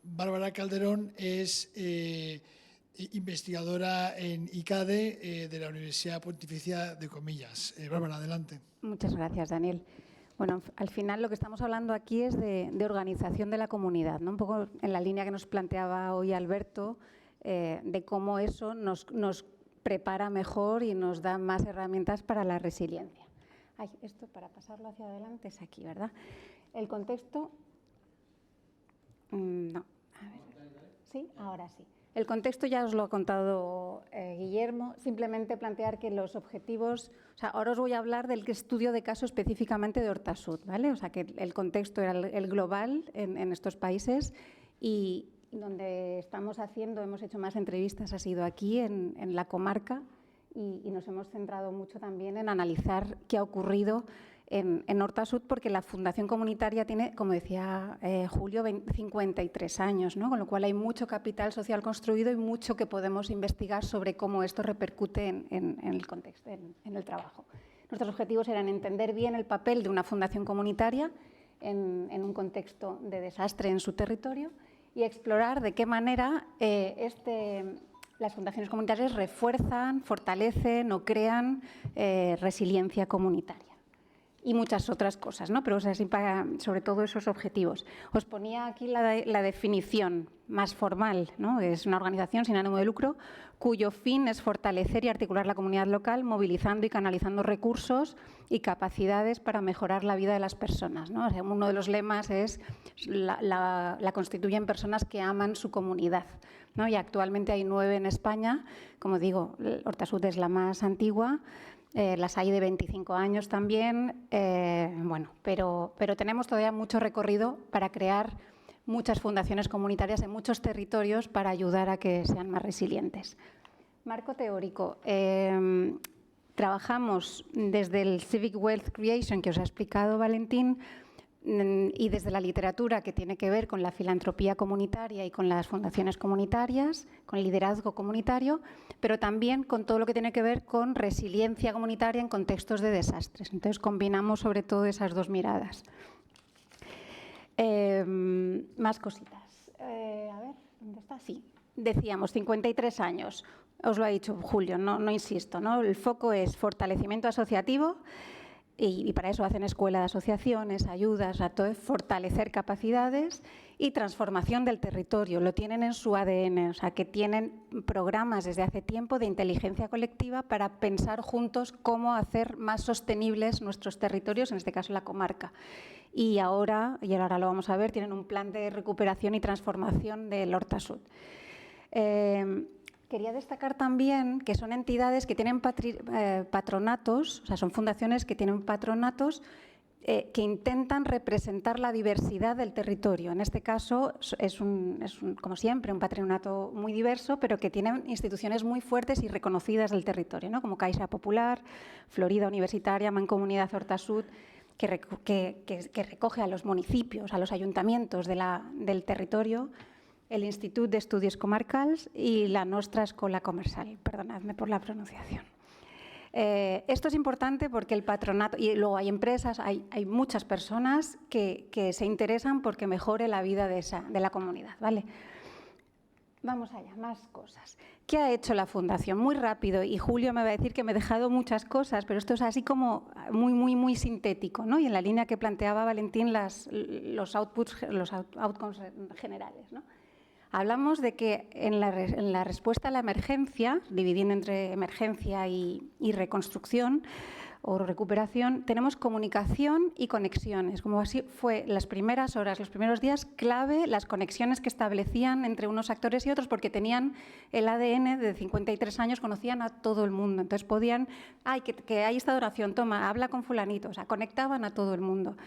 Bárbara Calderón es investigadora en ICADE de la Universidad Pontificia de Comillas. Bárbara, adelante. Muchas gracias, Daniel. Bueno, al final lo que estamos hablando aquí es de organización de la comunidad, ¿no? Un poco en la línea que nos planteaba hoy Alberto, de cómo eso nos prepara mejor y nos da más herramientas para la resiliencia. Ay, esto para pasarlo hacia adelante es aquí, ¿verdad? El contexto… No, a ver. ¿Sí? Ahora sí. El contexto ya os lo ha contado Guillermo, simplemente plantear que los objetivos… O sea, ahora os voy a hablar del estudio de caso específicamente de Hortasud, ¿vale? O sea, que el contexto era el global en estos países y donde estamos hemos hecho más entrevistas, ha sido aquí en la comarca y nos hemos centrado mucho también en analizar qué ha ocurrido en Hortasud, porque la Fundación Comunitaria tiene, como decía Julio, 53 años, ¿no? Con lo cual hay mucho capital social construido y mucho que podemos investigar sobre cómo esto repercute en el contexto, en el trabajo. Nuestros objetivos eran entender bien el papel de una fundación comunitaria en un contexto de desastre en su territorio y explorar de qué manera las fundaciones comunitarias refuerzan, fortalecen o crean resiliencia comunitaria. Y muchas otras cosas, ¿no? Pero así sobre todo esos objetivos. Os ponía aquí la definición más formal, ¿no? Es una organización sin ánimo de lucro cuyo fin es fortalecer y articular la comunidad local, movilizando y canalizando recursos y capacidades para mejorar la vida de las personas, ¿no? O sea, uno de los lemas es la constituyen personas que aman su comunidad, ¿no? Y actualmente hay 9 en España. Como digo, Hortasud es la más antigua. Las hay de 25 años también, bueno, pero tenemos todavía mucho recorrido para crear muchas fundaciones comunitarias en muchos territorios para ayudar a que sean más resilientes. Marco teórico. Trabajamos desde el Civic Wealth Creation, que os ha explicado Valentín, y desde la literatura que tiene que ver con la filantropía comunitaria y con las fundaciones comunitarias, con el liderazgo comunitario, pero también con todo lo que tiene que ver con resiliencia comunitaria en contextos de desastres. Entonces, combinamos sobre todo esas dos miradas. Más cositas. A ver, ¿dónde está? Sí. Decíamos, 53 años. Os lo ha dicho Julio, no insisto, ¿no? El foco es fortalecimiento asociativo. Y para eso hacen escuela de asociaciones, ayudas, o sea, todo es fortalecer capacidades y transformación del territorio. Lo tienen en su ADN, o sea, que tienen programas desde hace tiempo de inteligencia colectiva para pensar juntos cómo hacer más sostenibles nuestros territorios, en este caso la comarca. Y ahora lo vamos a ver, tienen un plan de recuperación y transformación del Hortasud. Quería destacar también que son entidades que tienen patronatos, o sea, son fundaciones que tienen patronatos que intentan representar la diversidad del territorio. En este caso es como siempre, un patronato muy diverso, pero que tienen instituciones muy fuertes y reconocidas del territorio, ¿no? Como Caixa Popular, Florida Universitaria, Mancomunidad Hortasud, que recoge a los municipios, a los ayuntamientos del territorio, el Institut d'Estudis Comarcals y la Nostra Escola Comercial. Perdonadme por la pronunciación. Esto es importante porque el patronato, y luego hay empresas, hay muchas personas que se interesan porque mejore la vida de la comunidad, ¿vale? Vamos allá, más cosas. ¿Qué ha hecho la Fundación? Muy rápido, y Julio me va a decir que me he dejado muchas cosas, pero esto es así como muy sintético, ¿no? Y en la línea que planteaba Valentín los outcomes generales, ¿no? Hablamos de que en la respuesta a la emergencia, dividiendo entre emergencia y reconstrucción o recuperación, tenemos comunicación y conexiones. Como así fue las primeras horas, los primeros días, clave las conexiones que establecían entre unos actores y otros, porque tenían el ADN de 53 años, conocían a todo el mundo. Entonces podían, que hay esta donación, toma, habla con fulanito, o sea, conectaban a todo el mundo.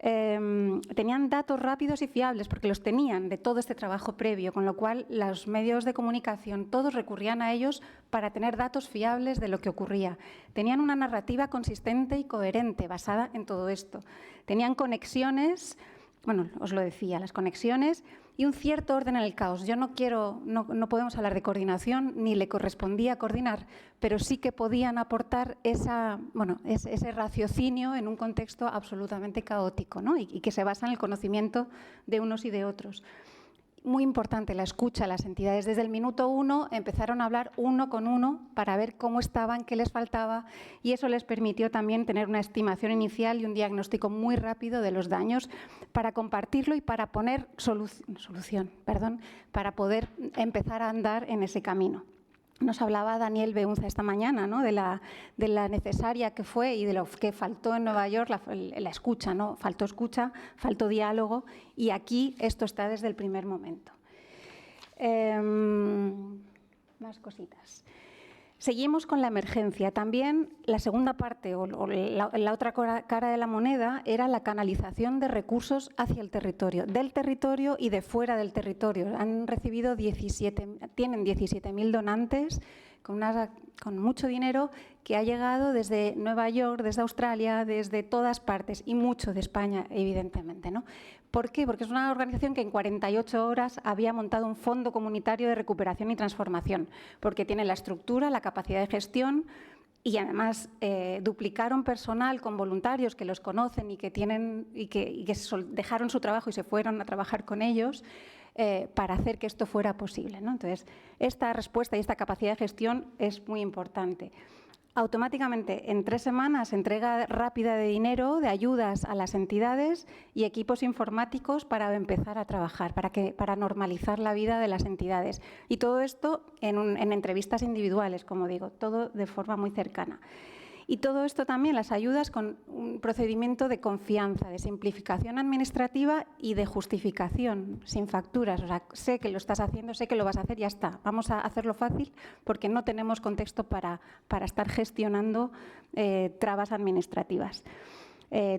Tenían datos rápidos y fiables porque los tenían de todo este trabajo previo, con lo cual los medios de comunicación todos recurrían a ellos para tener datos fiables de lo que ocurría. Tenían una narrativa consistente y coherente basada en todo esto. Tenían conexiones, bueno, os lo decía, las conexiones y un cierto orden en el caos. Yo no podemos hablar de coordinación, ni le correspondía coordinar, pero sí que podían aportar ese raciocinio en un contexto absolutamente caótico, ¿no? y que se basa en el conocimiento de unos y de otros. Muy importante la escucha. Las entidades desde el minuto 1 empezaron a hablar uno con uno para ver cómo estaban, qué les faltaba, y eso les permitió también tener una estimación inicial y un diagnóstico muy rápido de los daños para compartirlo y para poner para poder empezar a andar en ese camino. Nos hablaba Daniel Beunza esta mañana, ¿no?, de la necesaria que fue y de lo que faltó en Nueva York, la escucha, ¿no? Faltó escucha, faltó diálogo, y aquí esto está desde el primer momento. Más cositas. Seguimos con la emergencia. También la segunda parte, o la otra cara de la moneda, era la canalización de recursos hacia el territorio, del territorio y de fuera del territorio. Han recibido tienen 17.000 donantes con mucho dinero que ha llegado desde Nueva York, desde Australia, desde todas partes, y mucho de España, evidentemente, ¿no? ¿Por qué? Porque es una organización que en 48 horas había montado un fondo comunitario de recuperación y transformación, porque tiene la estructura, la capacidad de gestión, y además duplicaron personal con voluntarios que los conocen y que dejaron su trabajo y se fueron a trabajar con ellos para hacer que esto fuera posible, ¿no? Entonces, esta respuesta y esta capacidad de gestión es muy importante. Automáticamente, en 3 semanas, entrega rápida de dinero, de ayudas a las entidades y equipos informáticos para empezar a trabajar, para normalizar la vida de las entidades. Y todo esto en entrevistas individuales, como digo, todo de forma muy cercana. Y todo esto también, las ayudas, con un procedimiento de confianza, de simplificación administrativa y de justificación, sin facturas. O sea, sé que lo estás haciendo, sé que lo vas a hacer, ya está. Vamos a hacerlo fácil porque no tenemos contexto para estar gestionando trabas administrativas.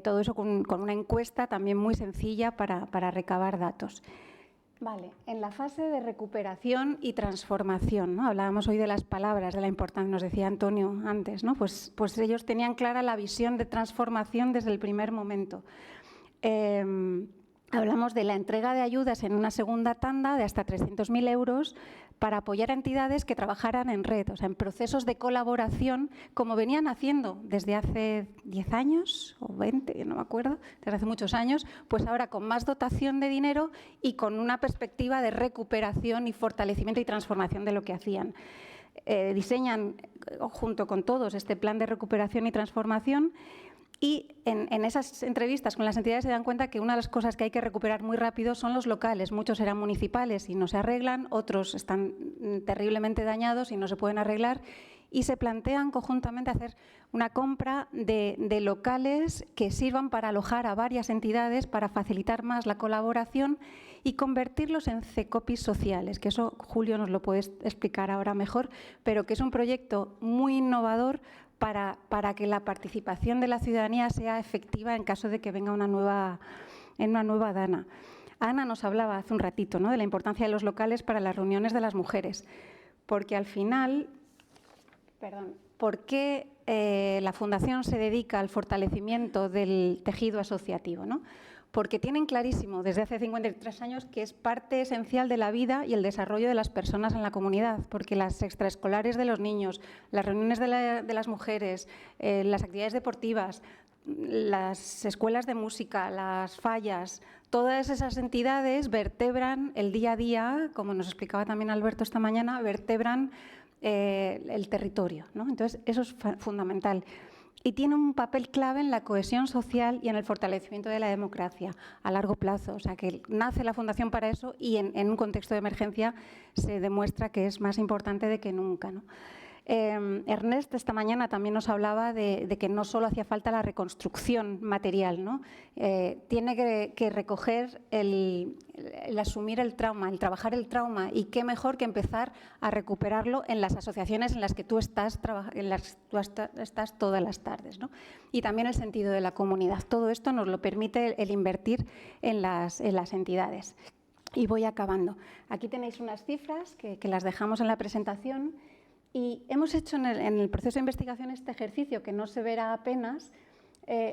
Todo eso con una encuesta también muy sencilla para recabar datos. Vale, en la fase de recuperación y transformación, ¿no? Hablábamos hoy de las palabras, de la importancia, nos decía Antonio antes, ¿no? Pues ellos tenían clara la visión de transformación desde el primer momento. Hablamos de la entrega de ayudas en una segunda tanda de hasta 300.000 euros para apoyar a entidades que trabajaran en red, o sea, en procesos de colaboración, como venían haciendo desde hace 10 años o 20, no me acuerdo, desde hace muchos años, pues ahora con más dotación de dinero y con una perspectiva de recuperación y fortalecimiento y transformación de lo que hacían. Diseñan junto con todos este plan de recuperación y transformación. Y en esas entrevistas con las entidades se dan cuenta que una de las cosas que hay que recuperar muy rápido son los locales. Muchos eran municipales y no se arreglan, otros están terriblemente dañados y no se pueden arreglar. Y se plantean conjuntamente hacer una compra de locales que sirvan para alojar a varias entidades, para facilitar más la colaboración y convertirlos en CECOPIs sociales, que eso Julio nos lo puede explicar ahora mejor, pero que es un proyecto muy innovador para que la participación de la ciudadanía sea efectiva en caso de que venga una nueva dana. Ana nos hablaba hace un ratito, ¿no?, de la importancia de los locales para las reuniones de las mujeres, porque al final, ¿por qué la Fundación se dedica al fortalecimiento del tejido asociativo, ¿no? Porque tienen clarísimo desde hace 53 años que es parte esencial de la vida y el desarrollo de las personas en la comunidad, porque las extraescolares de los niños, las reuniones de las mujeres, las actividades deportivas, las escuelas de música, las fallas, todas esas entidades vertebran el día a día, como nos explicaba también Alberto esta mañana, vertebran el territorio, ¿no? Entonces, eso es fundamental. Y tiene un papel clave en la cohesión social y en el fortalecimiento de la democracia a largo plazo. O sea, que nace la Fundación para eso y en un contexto de emergencia se demuestra que es más importante de que nunca, ¿no? Ernest esta mañana también nos hablaba de que no solo hacía falta la reconstrucción material, ¿no? Tiene que recoger el asumir el trauma, el trabajar el trauma, y qué mejor que empezar a recuperarlo en las asociaciones en las que tú estás todas las tardes, ¿no? Y también el sentido de la comunidad. Todo esto nos lo permite el invertir en las entidades. Y voy acabando. Aquí tenéis unas cifras que las dejamos en la presentación. Y hemos hecho en el proceso de investigación este ejercicio, que no se verá apenas,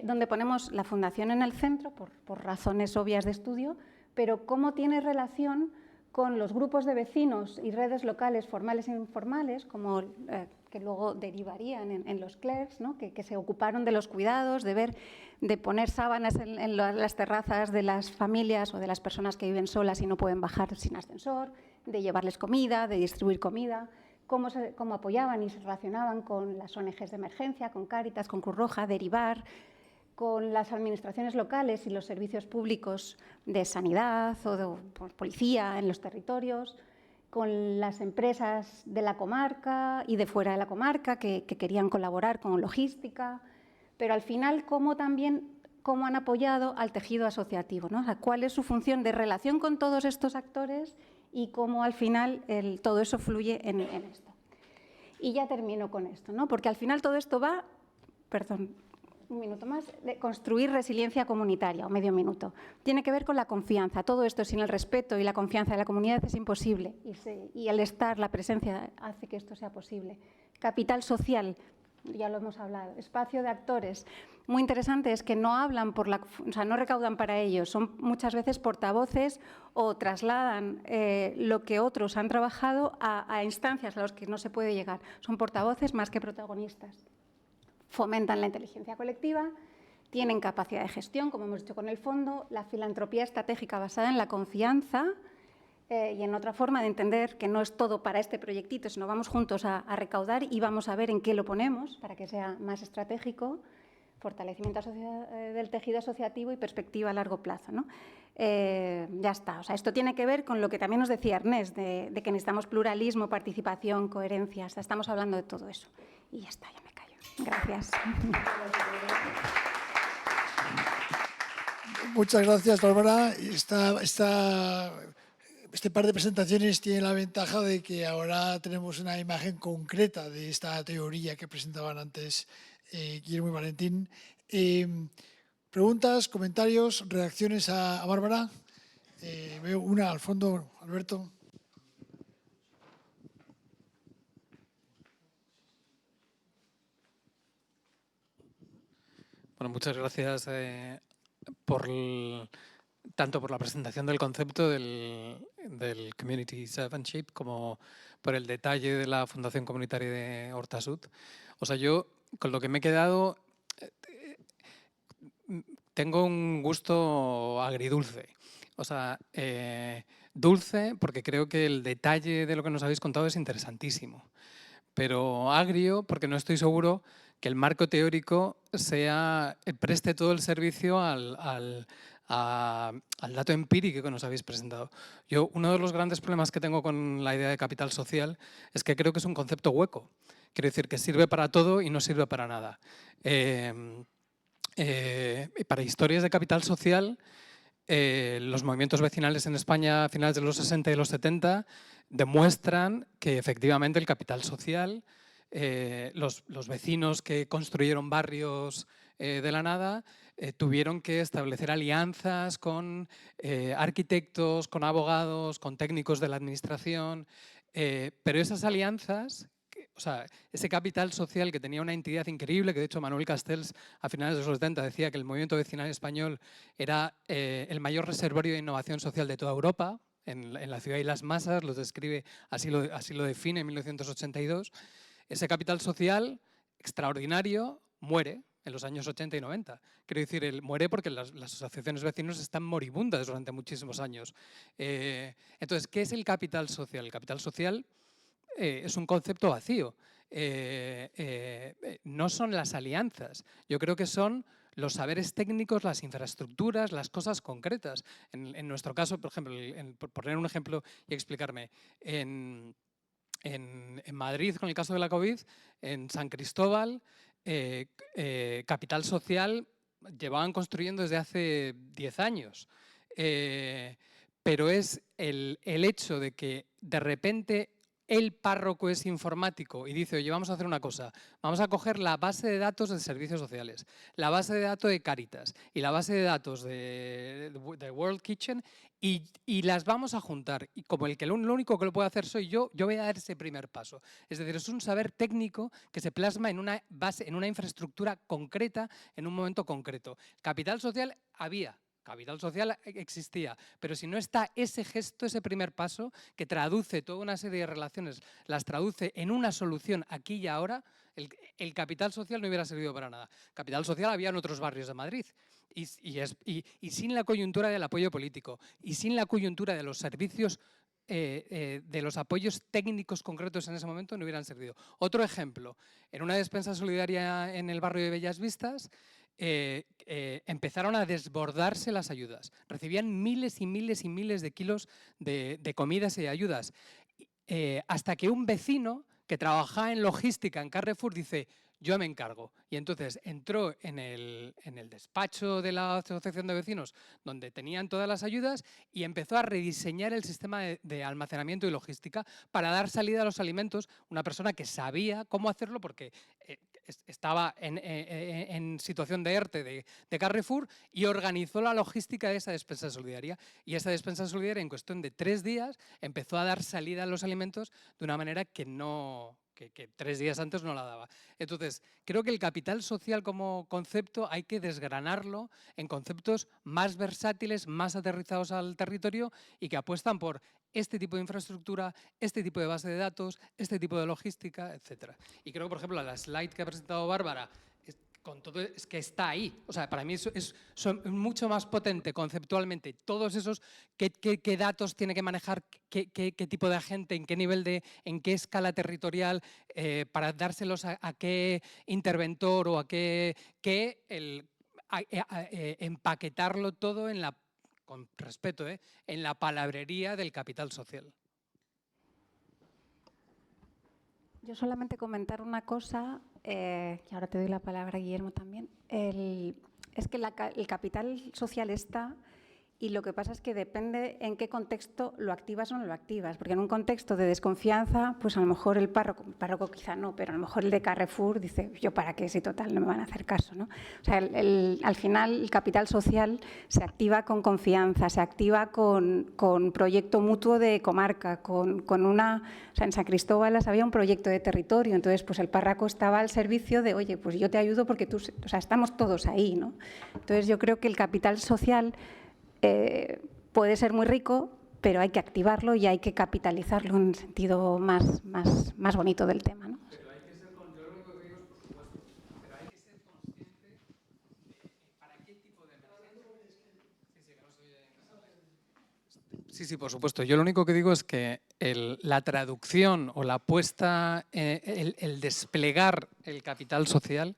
donde ponemos la Fundación en el centro, por razones obvias de estudio, pero cómo tiene relación con los grupos de vecinos y redes locales formales e informales, como que luego derivarían en los clerks, ¿no? que se ocuparon de los cuidados, de poner sábanas en las terrazas de las familias o de las personas que viven solas y no pueden bajar sin ascensor, de llevarles comida, de distribuir comida, cómo apoyaban y se relacionaban con las ONGs de emergencia, con Cáritas, con Cruz Roja, derivar, con las administraciones locales y los servicios públicos de sanidad o de policía en los territorios, con las empresas de la comarca y de fuera de la comarca que querían colaborar con logística, pero al final cómo han apoyado al tejido asociativo, ¿no? O sea, cuál es su función de relación con todos estos actores y cómo al final todo eso fluye en esto. Y ya termino con esto, ¿no? Porque al final todo esto va, perdón, un minuto más, de construir resiliencia comunitaria, o medio minuto. Tiene que ver con la confianza. Todo esto sin el respeto y la confianza de la comunidad es imposible. Y el estar, la presencia, hace que esto sea posible. Capital social, ya lo hemos hablado. Espacio de actores. Muy interesante es que no hablan no recaudan para ellos. Son muchas veces portavoces o trasladan lo que otros han trabajado a instancias a las que no se puede llegar. Son portavoces más que protagonistas. Fomentan la inteligencia colectiva, tienen capacidad de gestión, como hemos dicho con el fondo, la filantropía estratégica basada en la confianza y en otra forma de entender que no es todo para este proyectito, sino vamos juntos a recaudar y vamos a ver en qué lo ponemos para que sea más estratégico, fortalecimiento del tejido asociativo y perspectiva a largo plazo, ¿no? Ya está. O sea, esto tiene que ver con lo que también nos decía Ernest, de que necesitamos pluralismo, participación, coherencia. O sea, estamos hablando de todo eso. Y ya está, ya me callo. Gracias. Muchas gracias, Bárbara. Este par de presentaciones tiene la ventaja de que ahora tenemos una imagen concreta de esta teoría que presentaban antes Guillermo y Valentín. ¿Preguntas, comentarios, reacciones a Bárbara? Veo una al fondo, Alberto. Bueno, muchas gracias tanto por la presentación del concepto del Community Servantship como por el detalle de la Fundación Comunitaria de Horta-Sud. O sea, yo con lo que me he quedado tengo un gusto agridulce. O sea, dulce porque creo que el detalle de lo que nos habéis contado es interesantísimo, pero agrio porque no estoy seguro que el marco teórico preste todo el servicio al dato empírico que nos habéis presentado. Uno de los grandes problemas que tengo con la idea de capital social es que creo que es un concepto hueco. Quiero decir que sirve para todo y no sirve para nada. Para historias de capital social, los movimientos vecinales en España a finales de los 60 y los 70 demuestran que efectivamente el capital social, los vecinos que construyeron barrios de la nada, tuvieron que establecer alianzas con arquitectos, con abogados, con técnicos de la administración, pero esas alianzas, o sea, ese capital social que tenía una entidad increíble, que de hecho Manuel Castells a finales de los 70 decía que el movimiento vecinal español era el mayor reservorio de innovación social de toda Europa, en la ciudad y las masas, los describe, así lo define en 1982. Ese capital social extraordinario muere en los años 80 y 90. Quiero decir, muere porque las asociaciones vecinos están moribundas durante muchísimos años. Entonces, ¿qué es el capital social? El capital social es un concepto vacío. No son las alianzas. Yo creo que son los saberes técnicos, las infraestructuras, las cosas concretas. En nuestro caso, por ejemplo, por poner un ejemplo y explicarme, en Madrid, con el caso de la COVID, en San Cristóbal, capital social llevaban construyendo desde hace 10 años. Pero es el hecho de que de repente el párroco es informático y dice, oye, vamos a hacer una cosa, vamos a coger la base de datos de servicios sociales, la base de datos de Cáritas y la base de datos de World Kitchen y las vamos a juntar. Y como lo único que lo puedo hacer soy yo voy a dar ese primer paso. Es decir, es un saber técnico que se plasma en una base, en una infraestructura concreta, en un momento concreto. Capital social había. capital social existía, pero si no está ese gesto, ese primer paso, que traduce toda una serie de relaciones, las traduce en una solución aquí y ahora, el capital social no hubiera servido para nada. Capital social había en otros barrios de Madrid. Y sin la coyuntura del apoyo político y sin la coyuntura de los servicios, de los apoyos técnicos concretos en ese momento, no hubieran servido. Otro ejemplo, en una despensa solidaria en el barrio de Bellas Vistas, empezaron a desbordarse las ayudas. Recibían miles y miles y miles de kilos de comidas y de ayudas. Hasta que un vecino que trabajaba en logística en Carrefour dice: yo me encargo. Y entonces entró en el despacho de la asociación de vecinos donde tenían todas las ayudas y empezó a rediseñar el sistema de almacenamiento y logística para dar salida a los alimentos. Una persona que sabía cómo hacerlo porque estaba en situación de ERTE de Carrefour y organizó la logística de esa despensa solidaria. Y esa despensa solidaria en cuestión de 3 días empezó a dar salida a los alimentos de una manera que 3 días antes no la daba. Entonces, creo que el capital social como concepto hay que desgranarlo en conceptos más versátiles, más aterrizados al territorio y que apuestan por este tipo de infraestructura, este tipo de base de datos, este tipo de logística, etc. Y creo que, por ejemplo, la slide que ha presentado Bárbara, con todo, es que está ahí. O sea, para mí son mucho más potente conceptualmente todos esos, qué datos tiene que manejar, qué tipo de agente, en qué nivel en qué escala territorial, para dárselos a qué interventor o a empaquetarlo todo con respeto, en la palabrería del capital social. Yo solamente comentar una cosa, que ahora te doy la palabra, Guillermo, también. Es que el capital social está, y lo que pasa es que depende en qué contexto lo activas o no lo activas. Porque en un contexto de desconfianza, pues a lo mejor el párroco quizá no, pero a lo mejor el de Carrefour dice: yo para qué, si total no me van a hacer caso, ¿no? O sea, al final el capital social se activa con confianza, se activa con proyecto mutuo de comarca, o sea, en San Cristóbal había un proyecto de territorio, entonces pues el párroco estaba al servicio de: oye, pues yo te ayudo porque o sea, estamos todos ahí, ¿no? Entonces yo creo que el capital social puede ser muy rico, pero hay que activarlo y hay que capitalizarlo en el sentido más bonito del tema, ¿no? Pero hay que ser, yo lo único que digo es, por supuesto, pero hay que ser consciente de para qué tipo de emergencia. Sí, por supuesto. Yo lo único que digo es que la traducción o la puesta, el desplegar el capital social,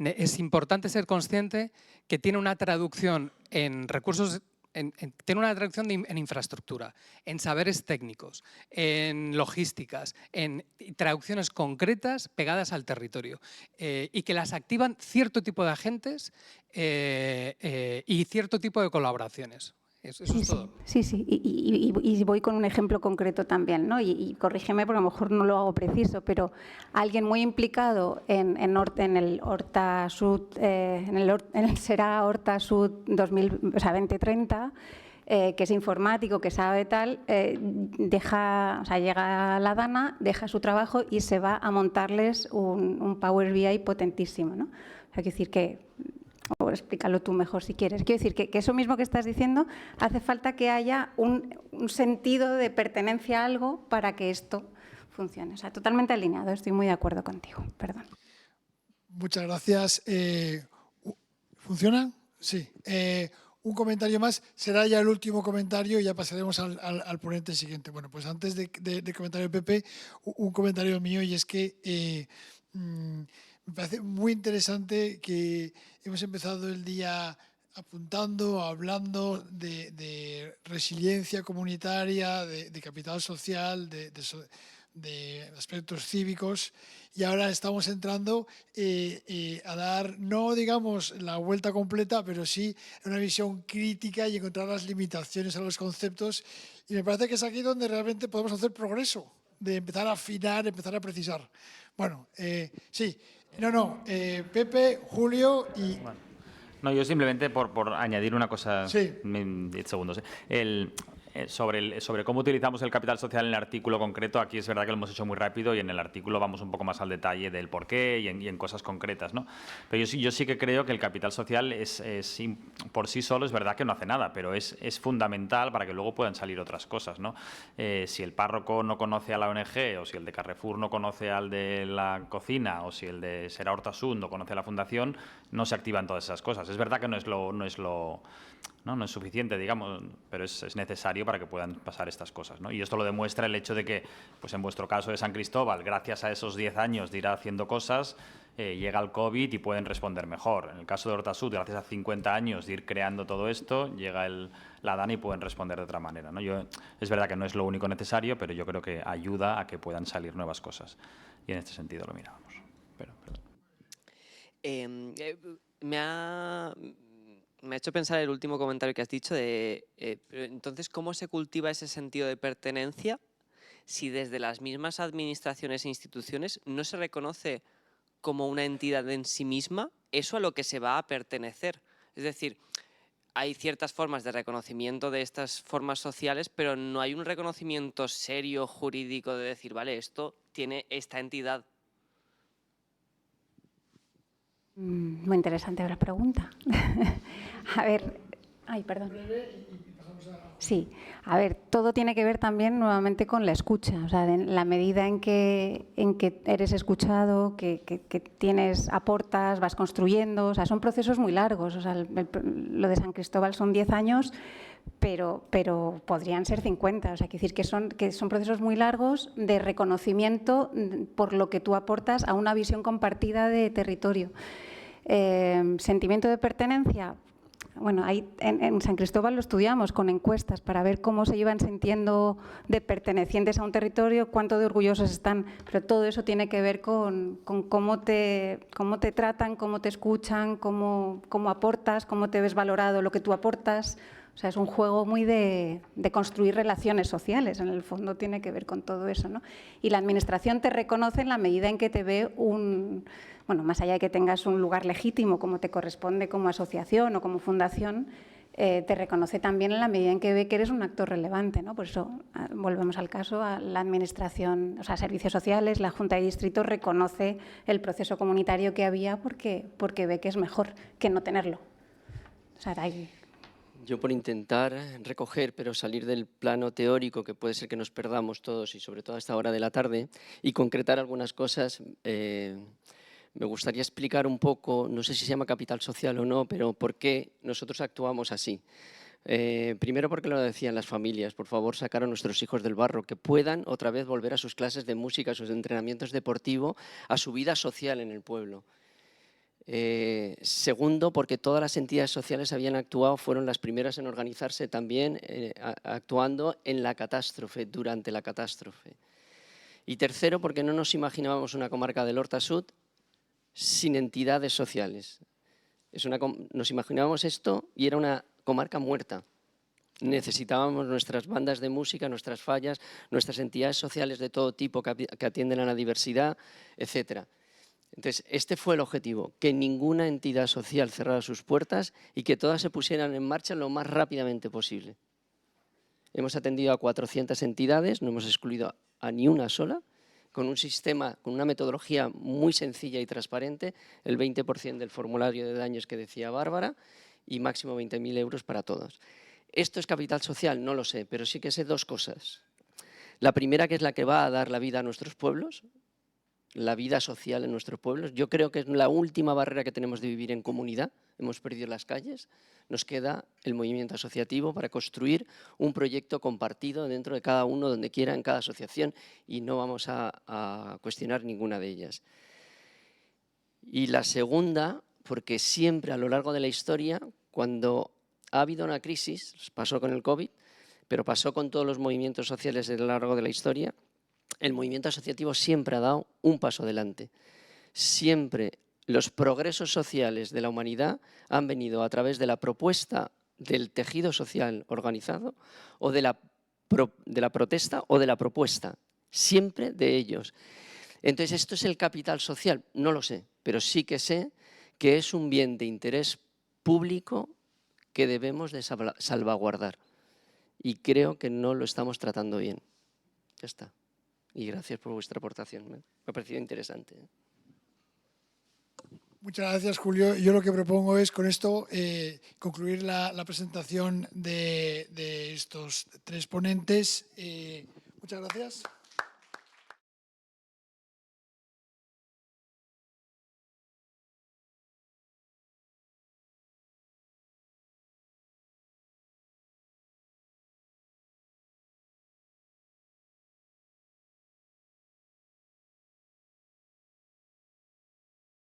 es importante ser consciente que tiene una traducción en recursos, tiene una traducción en infraestructura, en saberes técnicos, en logísticas, en traducciones concretas pegadas al territorio, y que las activan cierto tipo de agentes y cierto tipo de colaboraciones. Eso es todo. Sí. Y voy con un ejemplo concreto también, ¿no? Y corrígeme porque a lo mejor no lo hago preciso, pero alguien muy implicado en el Horta Sud, en el Será Horta Sud 2030, que es informático, que sabe tal, llega a la Dana, deja su trabajo y se va a montarles un Power BI potentísimo, ¿no? O sea, quiero decir que, o explícalo tú mejor si quieres. Quiero decir que eso mismo que estás diciendo, hace falta que haya un sentido de pertenencia a algo para que esto funcione. O sea, totalmente alineado, estoy muy de acuerdo contigo. Perdón. Muchas gracias. ¿Funciona? Sí. Un comentario más, será ya el último comentario y ya pasaremos al ponente siguiente. Bueno, pues antes de comentario de Pepe, un comentario mío, y es que me parece muy interesante que hemos empezado el día apuntando, hablando de resiliencia comunitaria, de capital social, de aspectos cívicos, y ahora estamos entrando a dar, no digamos la vuelta completa, pero sí una visión crítica y encontrar las limitaciones a los conceptos, y me parece que es aquí donde realmente podemos hacer progreso, de empezar a afinar, empezar a precisar. Bueno, sí. Pepe, Julio y... Bueno, no, yo simplemente por añadir una cosa, sí. 10 segundos. Sobre cómo utilizamos el capital social en el artículo concreto, aquí es verdad que lo hemos hecho muy rápido y en el artículo vamos un poco más al detalle del porqué y en cosas concretas, ¿no? Pero yo sí que creo que el capital social por sí solo es verdad que no hace nada, pero es fundamental para que luego puedan salir otras cosas, ¿no? Si el párroco no conoce a la ONG, o si el de Carrefour no conoce al de la cocina, o si el de Serà Hortasund no conoce a la fundación, no se activan todas esas cosas. Es verdad que no es suficiente, digamos, pero es necesario para que puedan pasar estas cosas, ¿no? Y esto lo demuestra el hecho de que, pues en vuestro caso de San Cristóbal, gracias a esos 10 años de ir haciendo cosas, llega el COVID y pueden responder mejor. En el caso de Hortasud, gracias a 50 años de ir creando todo esto, llega la DANA y pueden responder de otra manera, ¿no? Es verdad que no es lo único necesario, pero yo creo que ayuda a que puedan salir nuevas cosas. Y en este sentido lo mirábamos. Perdón. Me ha hecho pensar el último comentario que has dicho pero entonces, ¿cómo se cultiva ese sentido de pertenencia si desde las mismas administraciones e instituciones no se reconoce como una entidad en sí misma eso a lo que se va a pertenecer? Es decir, hay ciertas formas de reconocimiento de estas formas sociales, pero no hay un reconocimiento serio, jurídico, de decir, vale, esto tiene esta entidad. Muy interesante la pregunta. A ver, perdón. Sí, a ver, todo tiene que ver también nuevamente con la escucha, o sea, en la medida en que eres escuchado, que aportas, vas construyendo, o sea, son procesos muy largos, o sea, lo de San Cristóbal son 10 años, pero podrían ser 50, o sea, quiere decir que son procesos muy largos de reconocimiento por lo que tú aportas a una visión compartida de territorio. Sentimiento de pertenencia. Bueno, ahí en San Cristóbal lo estudiamos con encuestas para ver cómo se iban sintiendo de pertenecientes a un territorio, cuánto de orgullosos están, pero todo eso tiene que ver con cómo te tratan, cómo te escuchan, cómo aportas, cómo te ves valorado lo que tú aportas. O sea, es un juego muy de construir relaciones sociales, en el fondo tiene que ver con todo eso, ¿no? Y la administración te reconoce en la medida en que te ve bueno, más allá de que tengas un lugar legítimo como te corresponde como asociación o como fundación, te reconoce también en la medida en que ve que eres un actor relevante, ¿no? Por eso volvemos al caso, a la administración, o sea, servicios sociales, la Junta de Distrito reconoce el proceso comunitario que había porque ve que es mejor que no tenerlo. O sea, Yo, por intentar recoger, pero salir del plano teórico, que puede ser que nos perdamos todos y sobre todo a esta hora de la tarde, y concretar algunas cosas, me gustaría explicar un poco, no sé si se llama capital social o no, pero por qué nosotros actuamos así. Primero porque lo decían las familias, por favor sacar a nuestros hijos del barro, que puedan otra vez volver a sus clases de música, a sus entrenamientos deportivos, a su vida social en el pueblo. Segundo, porque todas las entidades sociales habían actuado, fueron las primeras en organizarse también, actuando en la catástrofe, durante la catástrofe. Y tercero, porque no nos imaginábamos una comarca del Hortasud sin entidades sociales. Nos imaginábamos esto y era una comarca muerta. Necesitábamos nuestras bandas de música, nuestras fallas, nuestras entidades sociales de todo tipo que atienden a la diversidad, etcétera. Entonces, este fue el objetivo, que ninguna entidad social cerrara sus puertas y que todas se pusieran en marcha lo más rápidamente posible. Hemos atendido a 400 entidades, no hemos excluido a ni una sola, con un sistema, con una metodología muy sencilla y transparente, el 20% del formulario de daños que decía Bárbara y máximo 20.000 euros para todos. ¿Esto es capital social? No lo sé, pero sí que sé dos cosas. La primera, que es la que va a dar la vida a nuestros pueblos, la vida social en nuestros pueblos. Yo creo que es la última barrera que tenemos de vivir en comunidad. Hemos perdido las calles. Nos queda el movimiento asociativo para construir un proyecto compartido dentro de cada uno, donde quiera, en cada asociación, y no vamos a cuestionar ninguna de ellas. Y la segunda, porque siempre a lo largo de la historia, cuando ha habido una crisis, pasó con el COVID, pero pasó con todos los movimientos sociales a lo largo de la historia, el movimiento asociativo siempre ha dado un paso adelante. Siempre los progresos sociales de la humanidad han venido a través de la propuesta del tejido social organizado o de la protesta o de la propuesta, siempre de ellos. Entonces, ¿esto es el capital social? No lo sé, pero sí que sé que es un bien de interés público que debemos de salvaguardar. Y creo que no lo estamos tratando bien. Ya está. Y gracias por vuestra aportación. Me ha parecido interesante. Muchas gracias, Julio. Yo lo que propongo es con esto concluir la presentación de estos tres ponentes. Muchas gracias.